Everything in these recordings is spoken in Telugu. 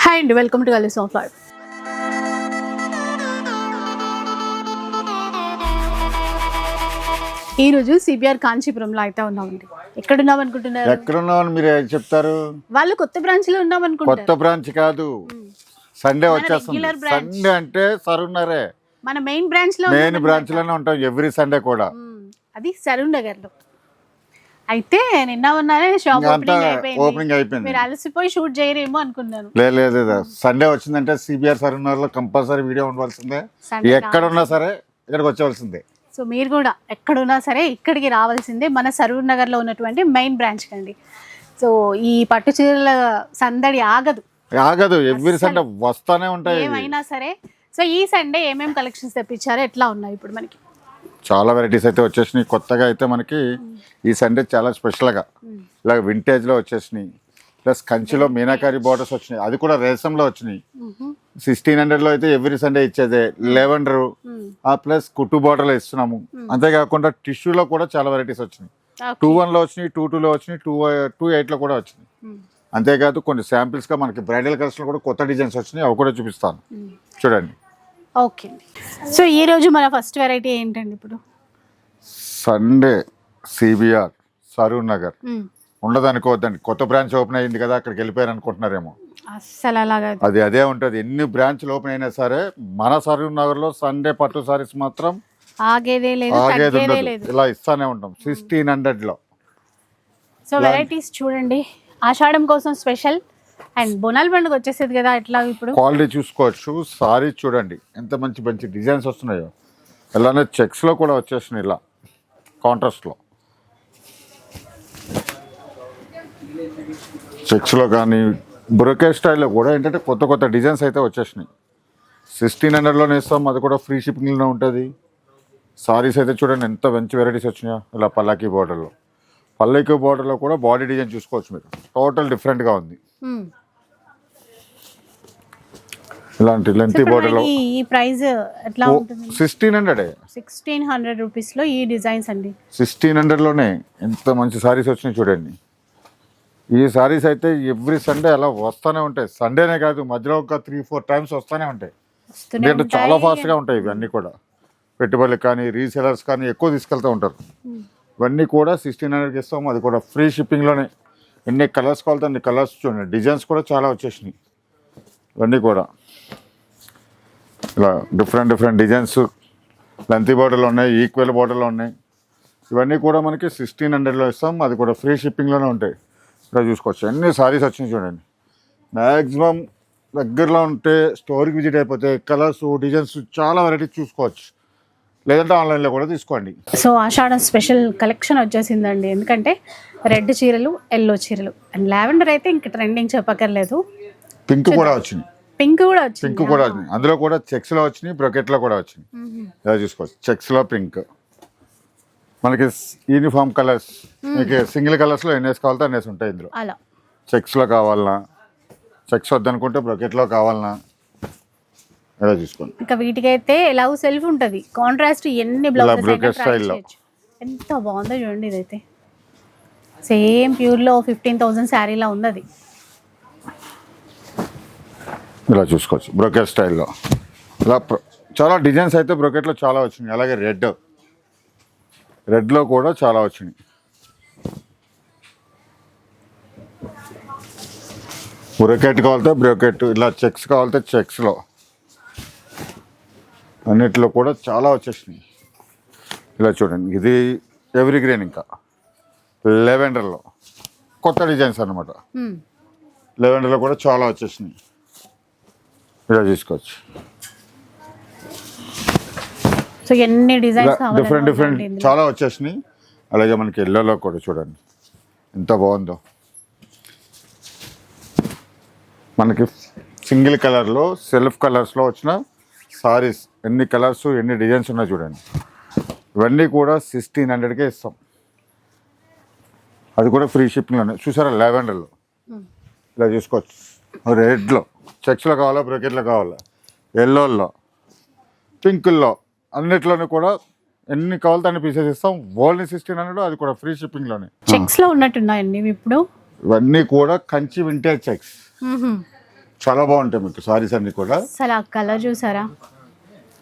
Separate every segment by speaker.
Speaker 1: హాయ్ అండి, వెల్కమ్ టు గలీస్ ఆఫ్ లైఫ్. ఈ రోజు సిబిఆర్ కాంచీపురంలో అయితే ఉన్నామండి. ఎక్కడున్నాం అనుకుంటున్నారు?
Speaker 2: ఎక్కడున్నామని మీరు చెప్తారు?
Speaker 1: వాళ్ళు కొత్త బ్రాంచ్ లో ఉన్నాం అనుకుంటారు.
Speaker 2: కొత్త బ్రాంచ్ కాదు, సండే వచ్చేస్తుంది. సండే అంటే సరూనరే
Speaker 1: మన మెయిన్ బ్రాంచ్ లో,
Speaker 2: మెయిన్ బ్రాంచ్ లోనే ఉంటాం ఎవ్రీ సండే కూడా.
Speaker 1: అది సరూర్ నగర్ లో. అయితే నిన్న ఉన్నానే షాప్
Speaker 2: ఓపెనింగ్ అయిపోయింది.
Speaker 1: మీరు అలసిపోయి షూట్ చేయరేమో అనుకున్నాను.
Speaker 2: లేదు, సండే వచ్చిందంటే సిబిఆర్ సరూనగర్ లో కంపల్సరీ వీడియో ఉండవలసిందే. ఎక్కడ ఉన్నా సరే ఇక్కడికి వచ్చేవలసిందే.
Speaker 1: సో మీరు కూడా ఎక్కడున్నా సరే ఇక్కడికి రావాల్సిందే, మన సరూర్ నగర్లో ఉన్నటువంటి మెయిన్ బ్రాంచ్ కండి. సో ఈ పట్టు చీరల సందడి ఆగదు ఎవ్రీ సండే వస్తానే ఉంటాయి ఏమైనా సరే. సో ఈ సండే ఏమేమి కలెక్షన్స్ తెప్పించారో, ఎట్లా ఉన్నాయి ఇప్పుడు మనకి?
Speaker 2: చాలా వెరైటీస్ అయితే వచ్చేసినాయి. కొత్తగా అయితే మనకి ఈ సండే చాలా స్పెషల్గా ఇలా వింటేజ్లో వచ్చేసినాయి. ప్లస్ కంచిలో మీనాకారి బార్డర్స్ వచ్చినాయి, అది కూడా రేసంలో వచ్చినాయి. 1600 అయితే ఎవ్రీ సండే ఇచ్చేదే. లెవెండర్ ప్లస్ కుట్టు బార్డర్లో ఇస్తున్నాము. అంతేకాకుండా టిష్యూలో కూడా చాలా వెరైటీస్ వచ్చినాయి. 21లో వచ్చినాయి, 22లో వచ్చినాయి, 28లో కూడా వచ్చినాయి. అంతేకాదు కొన్ని శాంపిల్స్గా మనకి బ్రైడల్ కలర్స్లో కూడా కొత్త డిజైన్స్ వచ్చినాయి, అవి కూడా చూపిస్తాను చూడండి.
Speaker 1: ఓకే, సో ఈ రోజు మన ఫస్ట్ వెరైటీ ఏంటండి? ఇప్పుడు
Speaker 2: సండే సిబిఆర్ సరూర్ నగర్ ఉండదనుకోవద్దండి. కొత్త బ్రాంచ్ ఓపెన్ అయ్యింది కదా, అక్కడికి వెళ్ళిపోయారు అనుకుంటున్నారేమో.
Speaker 1: అస్సలు అలాగా
Speaker 2: అదే ఉంటుంది. ఎన్ని బ్రాంచ్లు ఓపెన్ అయినా సరే మన సరూర్ నగర్ లో సండే పట్టు సారీస్ మాత్రం
Speaker 1: ఆగేది
Speaker 2: ఉండదు. ఇలా ఇస్తానే ఉంటాం 1600లో.
Speaker 1: సో వెరైటీస్ చూడండి, ఆషాఢం కోసం స్పెషల్. అండ్ బోనాల పండుగ వచ్చేసేది కదా, ఎట్లా ఇప్పుడు
Speaker 2: క్వాలిటీ చూసుకోవచ్చు. సారీ చూడండి ఎంత మంచి మంచి డిజైన్స్ వస్తున్నాయో. ఇలానే చెక్స్ లో కూడా వచ్చేసినాయి, ఇలా కాంట్రాస్ట్ లో చెక్స్ లో కానీ బ్రొకే స్టైల్లో కూడా ఏంటంటే కొత్త కొత్త డిజైన్స్ అయితే వచ్చేసినాయి. 1600లోనే ఇస్తాం, అది కూడా ఫ్రీ షిప్పింగ్లో ఉంటుంది. సారీస్ అయితే చూడండి ఎంత మంచి వెరైటీస్ వచ్చినాయో. ఇలా పల్లాకి బార్డర్లో కూడా బాడీ డిజైన్ చూసుకోవచ్చు మీరు. టోటల్ డిఫరెంట్గా ఉంది. ఇలాంటి లెంతీ బార్డర్లో
Speaker 1: ఈ ప్రైస్ ఎట్లా ఉంటుంది?
Speaker 2: 1600
Speaker 1: రూపీస్లో ఈ డిజైన్స్ అండి.
Speaker 2: 1600లోనే ఎంత మంచి సారీస్ వచ్చినాయి చూడండి. ఈ సారీస్ అయితే ఎవ్రీ సండే అలా వస్తూనే ఉంటాయి. సండేనే కాదు, మధ్యలో ఒక 3-4 టైమ్స్ వస్తూనే ఉంటాయి. ఎందుకంటే చాలా ఫాస్ట్గా ఉంటాయి ఇవన్నీ కూడా. పెట్టుబడులకు కానీ రీసెలర్స్ కానీ ఎక్కువ తీసుకెళ్తూ ఉంటారు. ఇవన్నీ కూడా 1600కి ఇస్తాం, అది కూడా ఫ్రీ షిప్పింగ్లోనే. ఎన్ని కలర్స్ కావాలితే అన్ని కలర్స్ చూడండి. డిజైన్స్ కూడా చాలా వచ్చేసినాయి. ఇవన్నీ కూడా ఇలా డిఫరెంట్ డిజైన్స్ లెంతీ బార్డర్లో ఉన్నాయి, ఈక్వల్ బార్డర్లో ఉన్నాయి. ఇవన్నీ కూడా మనకి 1600లో ఇస్తాం, అది కూడా ఫ్రీ షిప్పింగ్లోనే ఉంటాయి. ఇక్కడ చూసుకోవచ్చు అన్ని సారీస్ వచ్చినాయి చూడండి. మ్యాక్సిమం దగ్గరలో ఉంటే స్టోర్కి విజిట్ అయిపోతే కలర్స్ డిజైన్స్ చాలా వెరైటీస్ చూసుకోవచ్చు. లేదంటే ఆన్లైన్లో కూడా తీసుకోండి.
Speaker 1: సో ఆషాఢం స్పెషల్ కలెక్షన్ వచ్చేసిందండి. ఎందుకంటే రెడ్ చీరలు, ఎల్లో చీరలు అండ్ లావెండర్ అయితే ఇంక ట్రెండింగ్ చెప్పక్కర్లేదు.
Speaker 2: పింక్ కూడా వచ్చింది.
Speaker 1: పింక్ కూడా వచ్చింది.
Speaker 2: అందులో కూడా చెక్స్లో వచ్చినాయి, బ్రొకెట్లో కూడా వచ్చినాయి. ఇలా చూసుకోవచ్చు. చెక్స్లో పింక్ మనకి యూనిఫామ్ కలర్స్, మీకు సింగిల్ కలర్స్లో ఎన్ని వేసుకోవాలితే అన్ని ఉంటాయి ఇందులో.
Speaker 1: అలా
Speaker 2: చెక్స్లో కావాలన్నా, చెక్స్ వద్దనుకుంటే బ్రొకెట్లో కావాలన్నా ఇలా చూసుకోండి.
Speaker 1: ఇంకా వీటికైతే లవ్ సెల్ఫ్ ఉంటుంది, కాంట్రాస్ట్ ఎన్ని బ్లౌజెస్
Speaker 2: స్టైల్లో
Speaker 1: ఎంత బాగుందో చూడండి. ఇదైతే సేమ్ ప్యూర్లో 15,000 శారీలా ఉంది. అది
Speaker 2: ఇలా చూసుకోవచ్చు బ్రొకెట్ స్టైల్లో. ఇలా చాలా డిజైన్స్ అయితే బ్రొకెట్లో చాలా వచ్చినాయి. అలాగే రెడ్లో కూడా చాలా వచ్చినాయి. బ్రొకెట్ కావాలితే బ్రొకెట్, ఇలా చెక్స్ కావాలితే చెక్స్లో, అన్నిట్లో కూడా చాలా వచ్చేసినాయి. ఇలా చూడండి, ఇది ఎవరీ గ్రీన్, ఇంకా లెవెండర్లో కొత్త డిజైన్స్ అన్నమాట. లెవెండర్లో కూడా చాలా వచ్చేసినాయి. ఇలా చూసుకోవచ్చు.
Speaker 1: సో ఎన్ని డిజైన్స్
Speaker 2: డిఫరెంట్ చాలా వచ్చేసినాయి. అలాగే మనకి ఎల్లోలో కూడా చూడండి ఎంత బాగుందో. మనకి సింగిల్ కలర్లో సెల్ఫ్ కలర్స్లో వచ్చిన సారీస్, ఎన్ని కలర్స్ ఎన్ని డిజైన్స్ ఉన్నాయి చూడండి. ఇవన్నీ కూడా 1600కే ఇస్తాం, అది కూడా ఫ్రీ షిప్పింగ్లోనే. చూసారా లావెండర్లో ఇలా చూసుకోవచ్చు. రెడ్లో చెక్స్లో కావాలా, బ్రొకెట్లో కావాలా, ఎల్లోల్లో, పింకుల్లో, అన్నిట్లోనే కూడా ఎన్ని కావాలితే అన్ని పీసెస్ ఇస్తాం. ఓన్లీ 1600, అది కూడా ఫ్రీ షిప్పింగ్లోనే.
Speaker 1: చెక్స్లో ఉన్నట్టున్నాయండి ఇప్పుడు.
Speaker 2: ఇవన్నీ కూడా కంచి వింటేజ్ చెక్స్, చాలా బాగుంటాయి మీకు సారీస్ అన్ని కూడా.
Speaker 1: అసలు ఆ కలర్ చూసారా,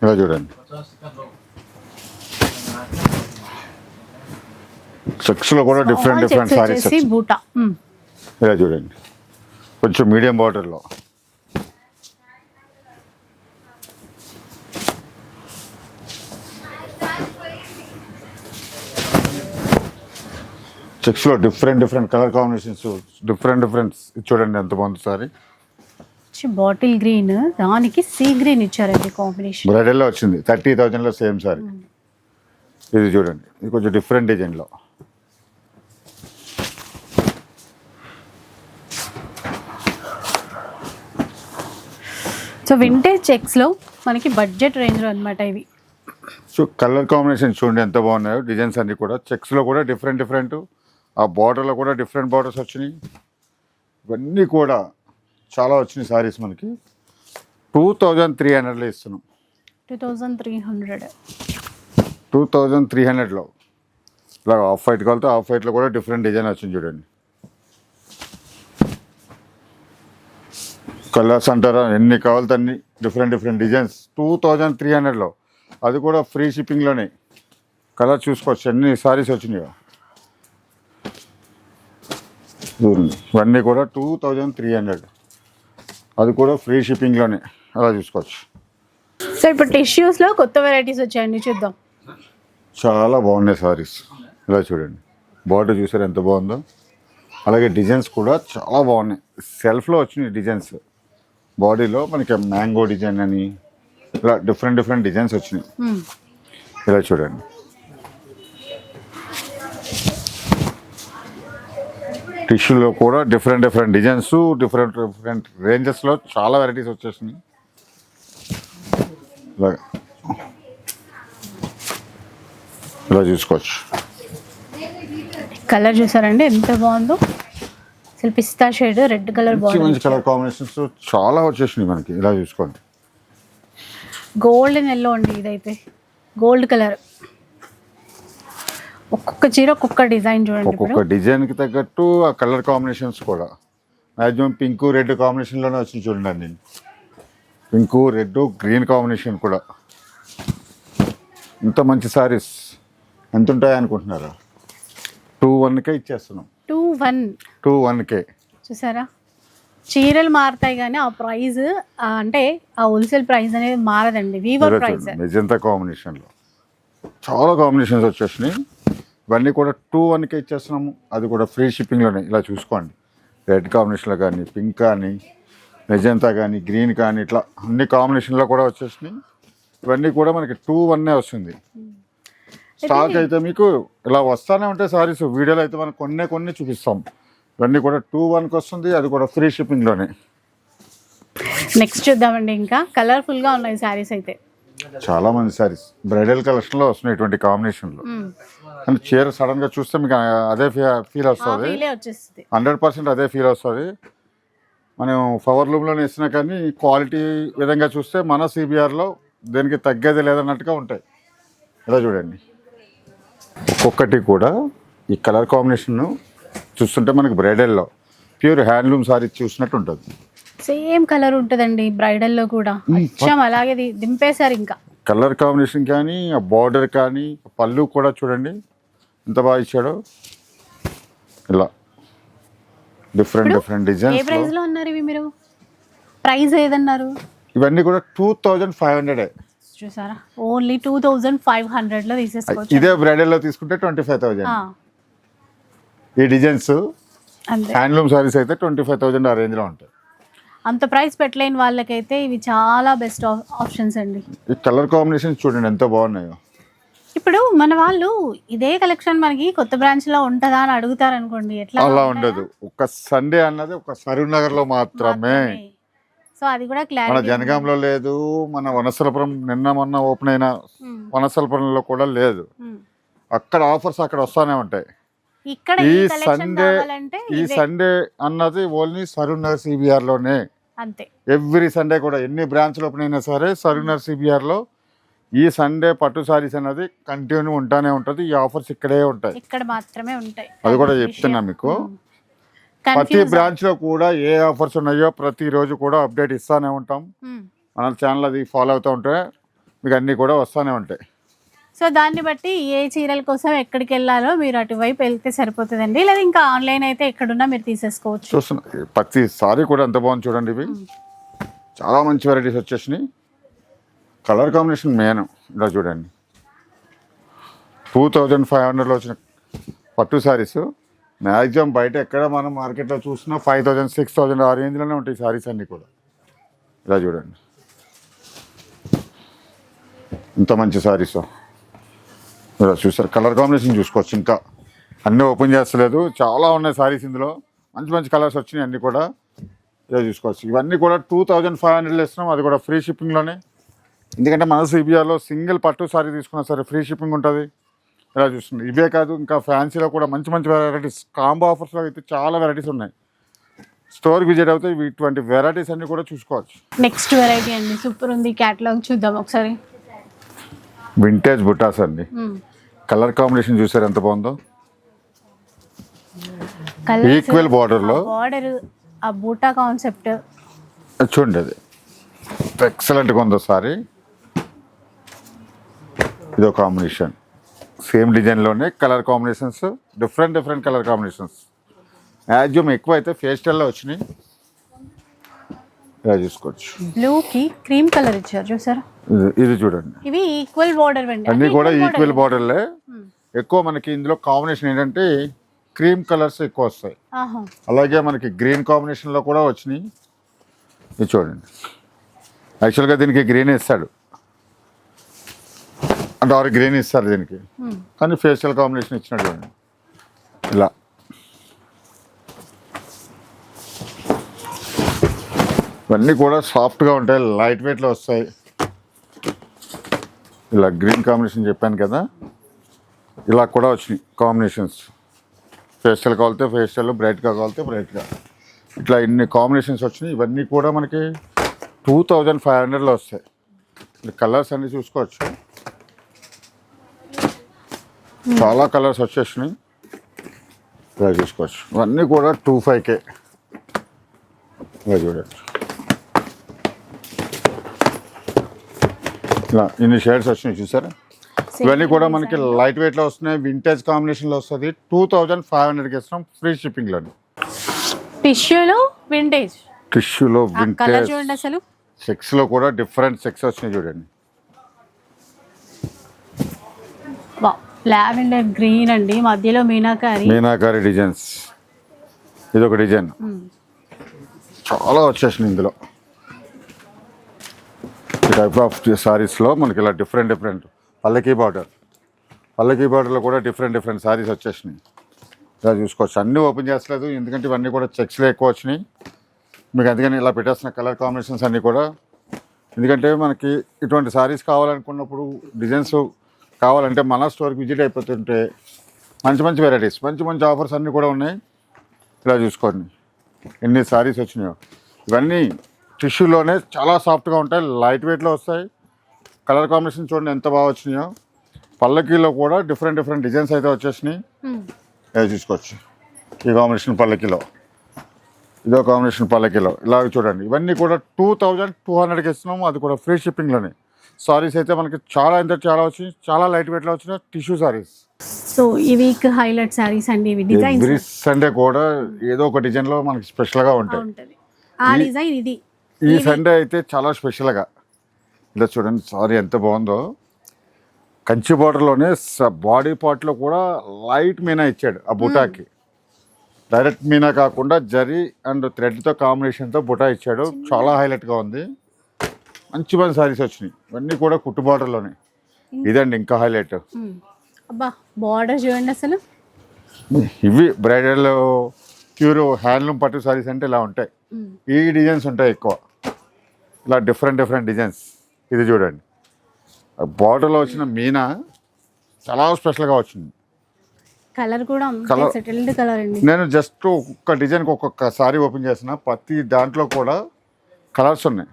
Speaker 2: ఇలా చూడండి. చెక్స్ లో కూడా డిఫరెంట్ సారీస్
Speaker 1: బూటా.
Speaker 2: ఇలా చూడండి, కొంచెం మీడియం బార్డర్ లో. చెక్స్ లో డిఫరెంట్ కలర్ కాంబినేషన్స్, డిఫరెంట్ చూడండి ఎంత బాగుంది సారీ.
Speaker 1: బాటిల్ గ్రీన్ దానికి సీ గ్రీన్ ఇచ్చారండి కాంబినేషన్.
Speaker 2: బ్రైడల్ లో వచ్చింది 30,000 లో సేమ్ సారీ. ఇది చూడండి, ఇది కొంచెం డిఫరెంట్ డిజైన్ లో.
Speaker 1: సో వింటేజ్ చెక్స్ లో మనకి బడ్జెట్ రేంజ్ లో అన్నమాట ఇవి.
Speaker 2: సో కలర్ కాంబినేషన్ చూడండి ఎంత బాగున్నాయో. డిజైన్స్ అన్ని కూడా చెక్స్ లో కూడా డిఫరెంట్. ఆ బార్డర్ లో కూడా డిఫరెంట్ బార్డర్స్ వచ్చినాయి. ఇవన్నీ కూడా చాలా వచ్చినాయి సారీస్ మనకి. 2,300 ఇస్తున్నాం. 2,300 లో ఇలా ఆఫ్ వైట్ కావాలితే ఆఫ్ వైట్ లో కూడా డిఫరెంట్ డిజైన్ వచ్చింది చూడండి. కలర్స్ అంటారా, ఎన్ని కావాలితే అన్ని డిఫరెంట్ డిజైన్స్. 2,300 లో, అది కూడా ఫ్రీ షిప్పింగ్లోనే. కలర్ చూసుకోవచ్చు, ఎన్ని సారీస్ వచ్చినాయో. ఇవన్నీ కూడా 2,300, అది కూడా ఫ్రీ షిప్పింగ్లోనే. అలా చూసుకోవచ్చు.
Speaker 1: సో ఇప్పుడు టిష్యూస్లో కొత్త వెరైటీస్ వచ్చాయండి, చూద్దాం.
Speaker 2: చాలా బాగున్నాయి సారీస్. ఇలా చూడండి, బార్డర్ చూసారు ఎంత బాగుందో. అలాగే డిజైన్స్ కూడా చాలా బాగున్నాయి. సెల్ఫ్లో వచ్చినాయి డిజైన్స్. బాడీలో మనకి మ్యాంగో డిజైన్ అని ఇలా డిఫరెంట్ డిజైన్స్ వచ్చినాయి. ఇలా చూడండి. టిష్యూలో కూడా డిఫరెంట్ డిజైన్స్, డిఫరెంట్ రేంజెస్లో చాలా వెరైటీస్ వచ్చేసినాయి. ఇలా చూసుకోవచ్చు.
Speaker 1: కలర్ చూసారండి ఎంత బాగుందో. అసలు పిస్తా షేడ్, రెడ్ కలర్
Speaker 2: మంచి కలర్ కాంబినేషన్స్ చాలా వచ్చేసినాయి మనకి. ఇలా చూసుకోండి.
Speaker 1: గోల్డెన్ ఎల్లో అండి ఇదైతే, గోల్డ్ కలర్. ఒక్కొక్క చీర ఒక్కొక్క డిజైన్ చూడండి.
Speaker 2: ఒక్కొక్క డిజైన్కి తగ్గట్టు ఆ కలర్ కాంబినేషన్స్ కూడా మ్యాక్సిమం పింక్ రెడ్ కాంబినేషన్లోనే వచ్చింది చూడండి. నేను పింక్ రెడ్ గ్రీన్ కాంబినేషన్ కూడా. ఇంత మంచి సారీస్ ఎంత ఉంటాయి అనుకుంటున్నారా? 2,100 ఇచ్చేస్తున్నాం. 2,100
Speaker 1: చూసారా, చీరలు మారుతాయి కానీ ఆ ప్రైస్ అంటే ఆ హోల్సేల్ ప్రైస్ అనేది మారదండి. Weaver price.
Speaker 2: మెజంతా కాంబినేషన్లో చాలా కాంబినేషన్స్ వచ్చేసినాయి. ఇవన్నీ కూడా 2,100 ఇచ్చేస్తున్నాము, అది కూడా ఫ్రీ షిప్పింగ్లోనే. ఇలా చూసుకోండి, రెడ్ కాంబినేషన్లో కానీ, పింక్ కానీ, మెజంతా కానీ, గ్రీన్ కానీ, ఇట్లా అన్ని కాంబినేషన్లో కూడా వచ్చేసినాయి. ఇవన్నీ కూడా మనకి 2,100 వస్తుంది. స్టాక్ అయితే మీకు ఇలా వస్తానే ఉంటాయి సారీస్. వీడియోలో అయితే మనం కొన్ని చూపిస్తాం. ఇవన్నీ కూడా 2,100 వస్తుంది, అది కూడా ఫ్రీ షిప్పింగ్లోనే.
Speaker 1: నెక్స్ట్ చూద్దామండి. ఇంకా కలర్ఫుల్గా ఉన్నాయి సారీస్ అయితే.
Speaker 2: చాలా మంది సారీస్ బ్రైడల్ కలెక్షన్లో వస్తున్నాయి ఇటువంటి కాంబినేషన్లో. అండ్ చీర సడన్గా చూస్తే మీకు అదే ఫీల్ వస్తుంది. 100% అదే ఫీల్ వస్తుంది. మనం పవర్ లూమ్లోనే ఇచ్చినా కానీ క్వాలిటీ విధంగా చూస్తే మన సిబిఆర్లో దేనికి తగ్గేది లేదన్నట్టుగా ఉంటాయి. ఇలా చూడండి, ఒక్కొక్కటి కూడా ఈ కలర్ కాంబినేషన్ చూస్తుంటే మనకి బ్రైడల్లో ప్యూర్ హ్యాండ్లూమ్ సారీ చూసినట్టు ఉంటుంది.
Speaker 1: సేమ్ కలర్ ఉంటుందండి బ్రైడల్లో కూడా. అచ్చం అలాగే దింపేశారు. ఇంకా
Speaker 2: కలర్ కాంబినేషన్ కానీ, ఆ బార్డర్ కానీ, పళ్ళు కూడా చూడండి ఎంత బాగా ఇచ్చాడో. ఇలా డిఫరెంట్ డిజైన్స్.
Speaker 1: ఏ ప్రైస్ లో అన్నారు ఇవి? మీరు ప్రైస్ ఏదన్నారు?
Speaker 2: ఇవన్నీ కూడా 2,500.
Speaker 1: చూసారా, ఓన్లీ 2,500 లో తీసేసుకోవచ్చు.
Speaker 2: ఇదే బ్రైడల్ లో తీసుకుంటే 25,000. ఈ డిజైన్స్ హ్యాండ్లూమ్ సారీస్ అయితే 25,000 ఆ రేంజ్ లో ఉంటాయి.
Speaker 1: అంత ప్రైస్ పెట్టలేని వాళ్ళకైతే ఇవి చాలా బెస్ట్ ఆప్షన్స్ అండి.
Speaker 2: ఈ కలర్ కాంబినేషన్ చూడండి ఎంత బాగున్నాయో.
Speaker 1: ఇప్పుడు మన వాళ్ళు ఇదే కలెక్షన్ మనకి కొత్త బ్రాంచ్ లో ఉంటుందా అని అడుగుతారు అనుకోండి, ఎట్లా?
Speaker 2: అలా ఉండదు. ఒక సండే అన్నది ఒక సరూర్ నగర్ లో మాత్రమే.
Speaker 1: సో అది కూడా
Speaker 2: మన జనగాంలో లేదు, మన వనస్థలపురం నిన్న మొన్న ఓపెన్ అయిన వనస్థలపురంలో కూడా లేదు. అక్కడ ఆఫర్స్ అక్కడ వస్తానే ఉంటాయి. ఈ సండే అన్నది ఓన్లీ సరూర్ నగర్ సిబిఆర్ లోనే.
Speaker 1: అంతే.
Speaker 2: ఎవ్రీ సండే కూడా ఎన్ని బ్రాంచ్లు ఓపెన్ అయినా సరే సరూర్ నగర్ సిబిఆర్ లో ఈ సండే పట్టు సారీస్ అనేది కంటిన్యూ ఉంటానే ఉంటుంది. ఈ ఆఫర్స్ ఇక్కడే ఉంటాయి,
Speaker 1: ఇక్కడ మాత్రమే ఉంటాయి.
Speaker 2: అది కూడా చెప్తున్నా మీకు. ప్రతి బ్రాంచ్ లో కూడా ఏ ఆఫర్స్ ఉన్నాయో ప్రతిరోజు కూడా అప్డేట్ ఇస్తానే ఉంటాం. మన ఛానల్ అది ఫాలో అవుతూ ఉంటే మీకు అన్నీ కూడా వస్తూనే ఉంటాయి.
Speaker 1: సో దాన్ని బట్టి ఏ చీరల కోసం ఎక్కడికి వెళ్ళాలో మీరు అటువైపు వెళ్తే సరిపోతుందండి. లేదా ఇంకా ఆన్లైన్ అయితే ఎక్కడున్నా మీరు తీసేసుకోవచ్చు.
Speaker 2: చూస్తున్నా ప్రతి సారీ కూడా ఎంత బాగుంది చూడండి. ఇవి చాలా మంచి వెరైటీస్ వచ్చేసినాయి. కలర్ కాంబినేషన్ మెయిన్ ఇలా చూడండి. 2500లో వచ్చిన పట్టు సారీస్ మ్యాక్సిమం బయట ఎక్కడ మనం మార్కెట్లో చూసినా 5000, 6000 ఆ రేంజ్లోనే ఉంటాయి సారీస్ అన్నీ కూడా. ఇలా చూడండి ఇంత మంచి సారీస్ ఇలా చూసారు. కలర్ కాంబినేషన్ చూసుకోవచ్చు. ఇంకా అన్నీ ఓపెన్ చేస్తలేదు, చాలా ఉన్నాయి సారీస్ ఇందులో. మంచి మంచి కలర్స్ వచ్చినాయి అన్నీ కూడా. ఇలా చూసుకోవచ్చు. ఇవన్నీ కూడా 2500 ఇస్తున్నాం, అది కూడా ఫ్రీ షిప్పింగ్లోనే. ఎందుకంటే మన సిబిఆర్లో సింగిల్ పట్టు సారీ తీసుకున్నా సరే ఫ్రీ షిప్పింగ్ ఉంటుంది. ఇలా చూస్తుంది. ఇవే కాదు ఇంకా ఫ్యాన్సీలో కూడా మంచి మంచి వెరైటీస్ కాంబో ఆఫర్స్లో అయితే చాలా వెరైటీస్ ఉన్నాయి. స్టోర్ విజిట్ అవుతే ఇటువంటి వెరైటీస్ అన్నీ కూడా చూసుకోవచ్చు.
Speaker 1: నెక్స్ట్ వెరైటీ అండి సూపర్ ఉంది. క్యాటలాగ్ చూద్దాం ఒకసారి.
Speaker 2: వింటేజ్ బుట్టాస్ అండి. కలర్ కాంబినేషన్ చూసారు ఎంత బాగుందో. ఈక్వల్ బార్డర్లో
Speaker 1: బార్డర్ ఆ బూటా కాన్సెప్ట్
Speaker 2: చూడండి. అది ఎక్సలెంట్గా ఉందో సారీ. ఇదో కాంబినేషన్ సేమ్ డిజైన్లోనే colour combinations different colour combinations. Maximum ఎక్కువ అయితే ఫేస్టల్లో వచ్చినాయి. ఇలా చూసుకోవచ్చు.
Speaker 1: బ్లూ కి క్రీమ్ కలర్ ఇచ్చారు చూసారా.
Speaker 2: ఇది చూడండి.
Speaker 1: ఇవి ఈక్వల్ బార్డర్
Speaker 2: అన్ని కూడా ఈక్వల్ బార్డర్లే. ఎక్కువ మనకి ఇందులో కాంబినేషన్ ఏంటంటే క్రీమ్ కలర్స్ ఎక్కువ వస్తాయి. అలాగే మనకి గ్రీన్ కాంబినేషన్లో కూడా వచ్చినాయి. ఇది చూడండి. యాక్చువల్గా దీనికి గ్రీన్ ఇస్తాడు, డార్క్ గ్రీన్ ఇస్తారు దీనికి, కానీ ఫేషియల్ కాంబినేషన్ ఇచ్చినాడు చూడండి. ఇలా ఇవన్నీ కూడా సాఫ్ట్గా ఉంటాయి, లైట్ వెయిట్లో వస్తాయి. ఇలా గ్రీన్ కాంబినేషన్ చెప్పాను కదా, ఇలా కూడా వచ్చినాయి కాంబినేషన్స్. ఫేషియల్ కావాలితే ఫేషియల్, బ్రైట్గా కావాలితే బ్రైట్గా, ఇట్లా ఇన్ని కాంబినేషన్స్ వచ్చినాయి. ఇవన్నీ కూడా మనకి 2500లో వస్తాయి. కలర్స్ అన్నీ చూసుకోవచ్చు. చాలా కలర్స్ వచ్చేసినాయి. ఇలా చూసుకోవచ్చు. ఇవన్నీ కూడా 25K. ఇలా చూడచ్చు. ఇలా ఇన్ని షేడ్స్ వచ్చినాయి చూసారా. ఇవన్నీ కూడా మనకి లైట్ వెయిట్లో వస్తున్నాయి. వింటేజ్ కాంబినేషన్లో వస్తుంది. 2500కి ఇస్తున్నాం ఫ్రీ షిప్పింగ్లో.
Speaker 1: టిష్యూలో వింటేజ్,
Speaker 2: టిష్యూలో వింటేజ్
Speaker 1: చూడండి. అసలు
Speaker 2: సెక్స్లో కూడా డిఫరెంట్ సెక్స్ వచ్చినాయి చూడండి.
Speaker 1: లావెండర్ గ్రీన్ అండి, మధ్యలో మీనాకారి
Speaker 2: డిజైన్స్. ఇది ఒక డిజైన్. చాలా వచ్చేసినాయి ఇందులో. ఈ టైప్ ఆఫ్ సారీస్లో మనకి ఇలా డిఫరెంట్ పల్లకీ బార్డర్లో కూడా డిఫరెంట్ సారీస్ వచ్చేసినాయి. ఇలా చూసుకోవచ్చు. అన్నీ ఓపెన్ చేస్తలేదు ఎందుకంటే ఇవన్నీ కూడా చెక్స్లో ఎక్కువ వచ్చినాయి మీకు. అందుకని ఇలా పెట్టేస్తున్న కలర్ కాంబినేషన్స్ అన్నీ కూడా. ఎందుకంటే మనకి ఇటువంటి సారీస్ కావాలనుకున్నప్పుడు, డిజైన్స్ కావాలంటే మన స్టోర్కి విజిట్ అయిపోతుంటే మంచి వెరైటీస్, మంచి ఆఫర్స్ అన్నీ కూడా ఉన్నాయి. ఇలా చూసుకోండి ఎన్ని సారీస్ వచ్చినాయో. ఇవన్నీ టిష్యూలోనే చాలా సాఫ్ట్గా ఉంటాయి, లైట్ వెయిట్లో వస్తాయి. కలర్ కాంబినేషన్ చూడండి ఎంత బాగా వచ్చినాయో. పల్లకీలో కూడా డిఫరెంట్ డిజైన్స్ అయితే వచ్చేసినాయి. ఇలా చూసుకోవచ్చు. ఈ కాంబినేషన్ పల్లకీలో, ఇదో కాంబినేషన్ పల్లకీలో. ఇలాగ చూడండి. ఇవన్నీ కూడా 2200కి ఇస్తున్నాము, అది కూడా ఫ్రీ షిప్పింగ్లోనే. సారీస్ అయితే మనకి చాలా వచ్చినాయి, చాలా లైట్ వెయిట్లో వచ్చినాయి టిష్యూ సారీస్.
Speaker 1: సో ఈ వీక్ హైలైట్ సారీస్ అండి. ఇవి డిజైన్స్
Speaker 2: ఎవ్రీ సండే కూడా ఏదో ఒక డిజైన్లో మనకి స్పెషల్గా ఉంటాయి.
Speaker 1: ఆ డిజైన్ ఇది.
Speaker 2: ఈ సండే అయితే చాలా స్పెషల్గా. ఇలా చూడండి సారీ ఎంత బాగుందో. కంచి బార్డర్లోనే బాడీ పార్ట్లో కూడా లైట్ మీనా ఇచ్చాడు ఆ బుటాకి. డైరెక్ట్ మీనా కాకుండా జరీ అండ్ థ్రెడ్తో కాంబినేషన్తో బుటా ఇచ్చాడు. చాలా హైలైట్గా ఉంది. మంచి సారీస్ వచ్చినాయి. ఇవన్నీ కూడా కుట్టు బార్డర్లోనే. ఇదండి ఇంకా హైలైట్.
Speaker 1: అబ్బా బార్డర్ చూడండి అసలు.
Speaker 2: ఇవి బ్రైడల్ ప్యూర్ హ్యాండ్లూమ్ పట్టు సారీస్ అంటే ఇలా ఉంటాయి. ఈ డిజైన్స్ ఉంటాయి ఎక్కువ. ఇలా డిఫరెంట్ డిజైన్స్. ఇది చూడండి బార్డర్లో వచ్చిన మీనా చాలా స్పెషల్గా వచ్చింది.
Speaker 1: కలర్ కూడా సెటిల్డ్ కలర్ అండి.
Speaker 2: నేను జస్ట్ ఒక్కొక్క డిజైన్కి ఒక్కొక్క సారీ ఓపెన్ చేసిన, ప్రతి దాంట్లో కూడా కలర్స్ ఉన్నాయి.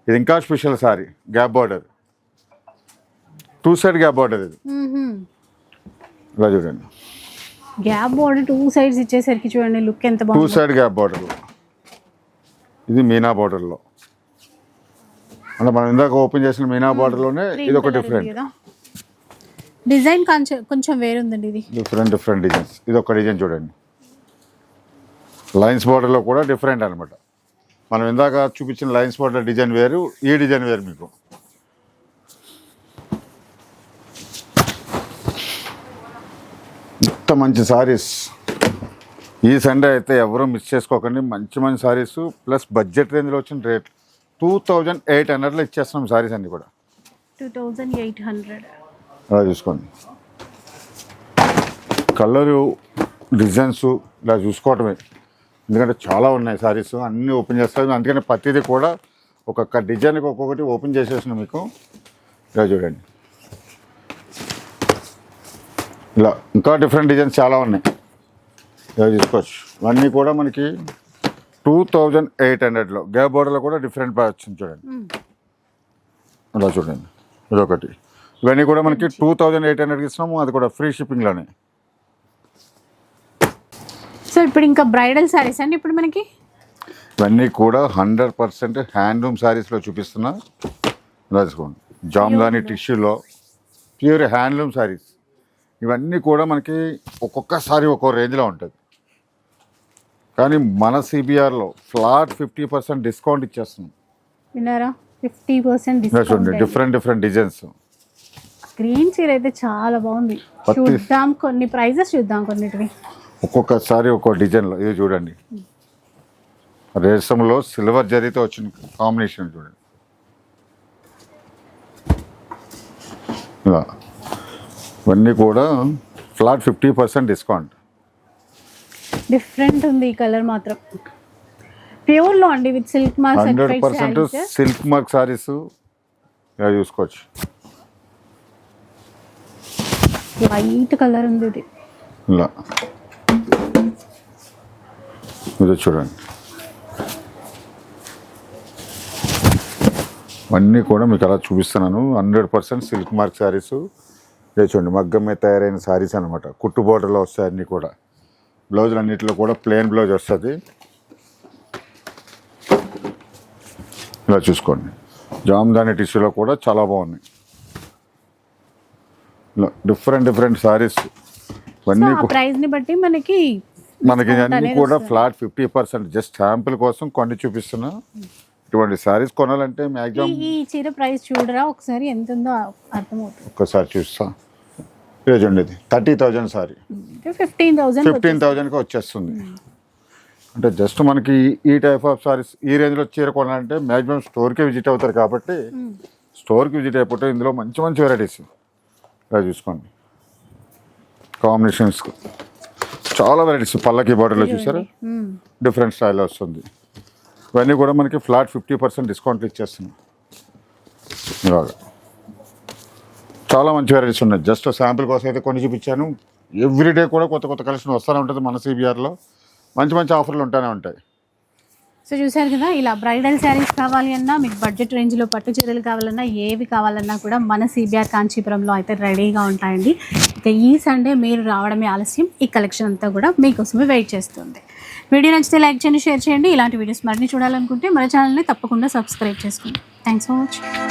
Speaker 2: ఇది ఇంకా special sorry. Gap border, 2 side gap border. ఇది ఇలా చూడండి.
Speaker 1: గ్యాప్ బార్డర్ 2 సైడ్స్ ఇచ్చేసరికి చూడండి లుక్ ఎంత
Speaker 2: 2
Speaker 1: బాగుంది.
Speaker 2: Side gap border. ఇది మీనా బార్డర్లో, అంటే మనం ఇందాక ఓపెన్ చేసిన మీనా బార్డర్లోనే ఇది ఒక డిఫరెంట్
Speaker 1: డిజైన్ కొంచెం వేరే ఉందండి. ఇది
Speaker 2: డిఫరెంట్ డిజైన్స్. ఇది ఒక డిజైన్ చూడండి, లైన్స్ బార్డర్లో కూడా డిఫరెంట్ అనమాట. మనం ఇందాక చూపించిన లైన్స్ బార్డర్ డిజైన్ వేరు, ఈ డిజైన్ వేరు. మీకు ఇంత మంచి సారీస్ ఈ సండే అయితే ఎవరూ మిస్ చేసుకోకండి. మంచి మంచి సారీస్ ప్లస్ బడ్జెట్ రేంజ్లో వచ్చిన రేట్ 2800లో ఇచ్చేస్తున్నాం సారీస్ అన్నీ కూడా.
Speaker 1: 2800
Speaker 2: అలా చూసుకోండి. కలరు డిజైన్స్ ఇలా చూసుకోవటమే, ఎందుకంటే చాలా ఉన్నాయి సారీస్ అన్నీ ఓపెన్ చేస్తాయి. అందుకని ప్రతిదీ కూడా ఒక్కొక్క డిజైన్కి ఒక్కొక్కటి ఓపెన్ చేసేసిన మీకు. ఇలా చూడండి, ఇలా ఇంకా డిఫరెంట్ డిజైన్స్ చాలా ఉన్నాయి. ఇలా చూసుకోవచ్చు. ఇవన్నీ కూడా మనకి 2800లో గ్యాప్ బోర్డర్లో కూడా డిఫరెంట్ వచ్చింది చూడండి. అలా చూడండి, ఇదొకటి. ఇవన్నీ కూడా మనకి 2800కి ఇస్తున్నాము, అది కూడా ఫ్రీ షిప్పింగ్లోనే.
Speaker 1: సో ఇప్పుడు ఇంకా బ్రైడల్ శారీస్ అండి. ఇప్పుడు మనకి
Speaker 2: ఇవన్నీ కూడా 100% హ్యాండ్లూమ్ శారీస్లో చూపిస్తున్నా. ఇలా చూసుకోండి, జామ్దాని టిష్యూలో ప్యూర్ హ్యాండ్లూమ్ శారీస్. ఇవన్నీ కూడా మనకి ఒక్కొక్క సారీ ఒక్కో రేంజ్లో ఉంటుంది. కానీ మన సిబిఆర్లో ఫ్లాట్ 50% డిస్కౌంట్ ఇచ్చేస్తున్నాం.
Speaker 1: విన్నారా, 50%
Speaker 2: చూడండి,
Speaker 1: డిస్కౌంట్.
Speaker 2: Different designs.
Speaker 1: గ్రీన్ చీర అయితే చాలా బాగుంది. చూద్దాం కొన్ని ప్రైజెస్ చూద్దాం కొన్నిటివి.
Speaker 2: ఒక్కొక్కసారి ఒక్కో డిజైన్లో. ఇది చూడండి, రేషంలో సిల్వర్ జరీతో వచ్చిన కాంబినేషన్ చూడండి. ఇలా ఇవన్నీ కూడా ఫ్లాట్ 50% డిస్కౌంట్.
Speaker 1: డిఫరెంట్ ఉంది ఈ కలర్ మాత్రం. ప్యూర్లో అండి, with silk mark
Speaker 2: 100% silk mark saris. ఇలా చూసుకోవచ్చు,
Speaker 1: వైట్ కలర్ ఉంది ఇది.
Speaker 2: ఇలా ఇది చూడండి, అన్నీ కూడా మీకు అలా చూపిస్తున్నాను. 100% సిల్క్ మార్క్ శారీస్. ఇదే చూడండి, మగ్గం మీద తయారైన శారీస్ అనమాట. కుట్టు బోర్డర్లో వస్తాయి అన్నీ కూడా. బ్లౌజులు అన్నింటిలో కూడా ప్లెయిన్ బ్లౌజ్ వస్తుంది. ఇలా చూసుకోండి, జామ్దాని టిష్యూలో కూడా చాలా బాగున్నాయి. ఇలా డిఫరెంట్ సారీస్. ఇవన్నీ
Speaker 1: ప్రైస్ ని బట్టి మనకి
Speaker 2: అన్నీ కూడా ఫ్లాట్ 50%. జస్ట్ శాంపుల్ కోసం కొన్ని చూపిస్తున్నా. ఇటువంటి సారీస్ కొనాలంటే మ్యాక్సిమం
Speaker 1: ఈ చీర ప్రైస్ చూడరా ఒకసారి ఎంత ఉందో అర్థమవుతుంది.
Speaker 2: ఒక్కసారి చూస్తా. చూడండి, ఇది 30,000 సారీ
Speaker 1: 15,000
Speaker 2: వచ్చేస్తుంది. అంటే జస్ట్ మనకి ఈ టైప్ ఆఫ్ సారీస్ ఈ రేంజ్లో చీర కొనాలంటే మ్యాక్సిమం స్టోర్కే విజిట్ అవుతారు. కాబట్టి స్టోర్కి విజిట్ అయిపోతే ఇందులో మంచి మంచి వెరైటీస్. ఇలా చూసుకోండి, కాంబినేషన్స్ చాలా వెరైటీస్. పల్లకి బార్డర్లో చూసారా, డిఫరెంట్ స్టైల్లో వస్తుంది. ఇవన్నీ కూడా మనకి ఫ్లాట్ 50% డిస్కౌంట్లు ఇచ్చేస్తున్నాం. ఇలాగా చాలా మంచి వెరైటీస్ ఉన్నాయి. జస్ట్ శాంపుల్ కోసం అయితే కొన్ని చూపించాను. ఎవ్రీడే కూడా కొత్త కొత్త కలెక్షన్ వస్తూనే ఉంటుంది మన సిబిఆర్లో. మంచి మంచి ఆఫర్లు ఉంటూనే ఉంటాయి.
Speaker 1: సో చూసారు కదా, ఇలా బ్రైడల్ శారీస్ కావాలి అన్నా, మీకు బడ్జెట్ రేంజ్లో పట్టు చీరలు కావాలన్నా, ఏవి కావాలన్నా కూడా మన సిబిఆర్ కాంచీపురంలో అయితే రెడీగా ఉంటాయండి. ఇక ఈ సండే మీరు రావడమే ఆలస్యం. ఈ కలెక్షన్ అంతా కూడా మీకోసమే వెయిట్ చేస్తుంది. వీడియో నచ్చితే లైక్ చేయండి, షేర్ చేయండి. ఇలాంటి వీడియోస్ మరిన్ని చూడాలనుకుంటే మన ఛానల్ని తప్పకుండా సబ్స్క్రైబ్ చేసుకోండి. Thanks for watching.